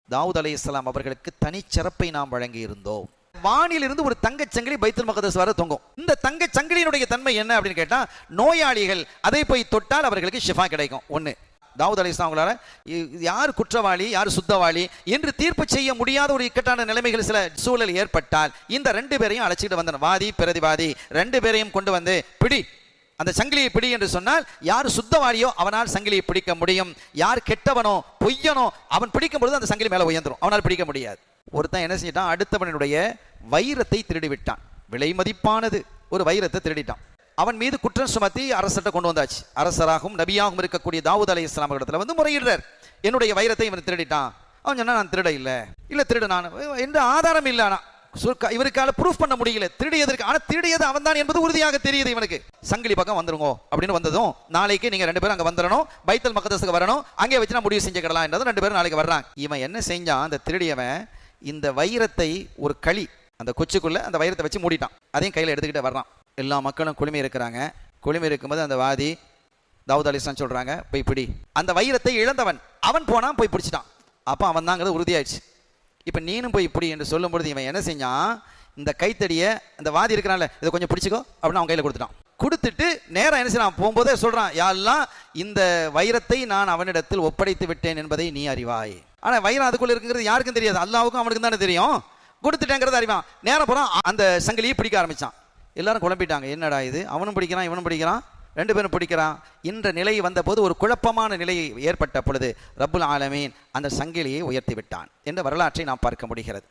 தாவூத் அலைஹிஸ்ஸலாம் அவர்களுக்கு தனிச்சிறப்பை நாம் வழங்கி இருந்தோம். வானிலிருந்து ஒரு தங்கச் சங்கிலி பைத்துல் மக்தஸ் வரை தொங்கும். இந்த தங்கச் சங்கிலியினுடைய தன்மை என்ன அப்படின்னு கேட்டா, நோயாளிகள் அதை போய் தொட்டால் அவர்களுக்கு ஷிஃபா கிடைக்கும். ஒண்ணு, தாவூத் அலைஹிஸ்ஸலாம் அவங்களால யார் குற்றவாளி யார் சுத்தவாளி என்று தீர்ப்பு செய்ய முடியாத ஒரு இக்கட்டான நிலைமைகள் சில சூழல் ஏற்பட்டால் இந்த 2 பேரையும் அழைச்சிட்டு வந்தனர். வாதி பிரதிவாதி 2 பேரையும் கொண்டு வந்து பிடி, அந்த சங்கிலியை பிடி என்று சொன்னால் யார் சுத்தவாளியோ அவனால் சங்கிலியை பிடிக்க முடியும். யார் கெட்டவனோ பொய்யனோ அவன் பிடிக்கும் பொழுது அந்த சங்கிலி மேலே உயர்ந்துடும், அவனால் பிடிக்க முடியாது. ஒருத்தன் என்ன செஞ்சிட்டான், அடுத்தவனுடைய வைரத்தை திருடி விட்டான். விலை மதிப்பானது ஒரு வைரத்தை திருடிட்டான். அவன் மீது குற்றம் சுமத்தி அரசர்கிட்ட கொண்டு வந்தாச்சு. அரசராகவும் நபியாகவும் இருக்கக்கூடிய தாவூத் அலைஹிஸ்ஸலாம் இடத்துல வந்து முறையிடுறார், என்னுடைய வைரத்தை இவன் திருடிட்டான். அவன் சொன்னா நான் திருட இல்ல திருடு நான் என்ற ஆதாரம் இல்லை. ஆனா இவருக்கால ப்ரூஃப் பண்ண முடியல திருடியதற்கு. ஆனா திருடியது அவன் தான் என்பது உறுதியாக தெரியுது இவனுக்கு. சங்கிலி பக்கம் வந்துருங்க அப்படின்னு வந்ததும், நாளைக்கு நீங்க 2 பேரும் அங்க வந்துடணும், பைத்துல் மக்தஸுக்கு வரணும், அங்கே வச்சு நான் முடிவு செஞ்சுக்கலாம் என்றது. 2 பேரும் நாளைக்கு வர்றாங்க. இவன் என்ன செஞ்சான், அந்த திருடியவன் இந்த வைரத்தை ஒரு களி அந்த கொச்சுக்குள்ள அந்த வைரத்தை வச்சு மூடிட்டான். அதையும் கையில் எடுத்துக்கிட்டு வர்றான். எல்லா மக்களும் குழுமி இருக்கிறாங்க. குழுமி இருக்கும்போது அந்த வாதி தாவூத் அலைஹிஸ்ஸலாம் சொல்றாங்க, போய் பிடி. அந்த வைரத்தை இழந்தவன் அவன் போனான், போய் பிடிச்சிட்டான். அப்போ அவன் தாங்கிறது உறுதியாயிடுச்சு. இப்போ நீனும் போய் பிடி என்று சொல்லும் பொழுது இவன் என்ன செஞ்சான், இந்த கைத்தடியை அந்த வாதி இருக்கிறான்ல, இதை கொஞ்சம் பிடிச்சிக்கோ அப்படின்னு அவன் கையில் கொடுத்துட்டான். கொடுத்துட்டு நேரம் என்ன செய்யறான், போகும்போதே சொல்றான், யாரெல்லாம் இந்த வைரத்தை நான் அவனிடத்தில் ஒப்படைத்து விட்டேன் என்பதை நீ அறிவாய். ஆனால் வைரம் அதுக்குள்ள இருக்குங்கிறது யாருக்கும் தெரியாது, அல்லாஹ்வுக்கும் அவனுக்கு தானே தெரியும். கொடுத்துட்டேங்கிறது அறிவான். நேரம் போறான், அந்த சங்கிலியை பிடிக்க ஆரம்பிச்சான். எல்லாரும் குழம்பிட்டாங்க, என்னடா இது, அவனும் பிடிக்கிறான் இவனும் பிடிக்கிறான், 2 பேரும் பிடிக்கிறான். இந்த நிலை வந்த போது ஒரு குழப்பமான நிலை ஏற்பட்ட பொழுது ரப்புல் ஆலமீன் அந்த சங்கிலியை உயர்த்தி விட்டான் என்ற வரலாற்றை நாம் பார்க்க முடிகிறது.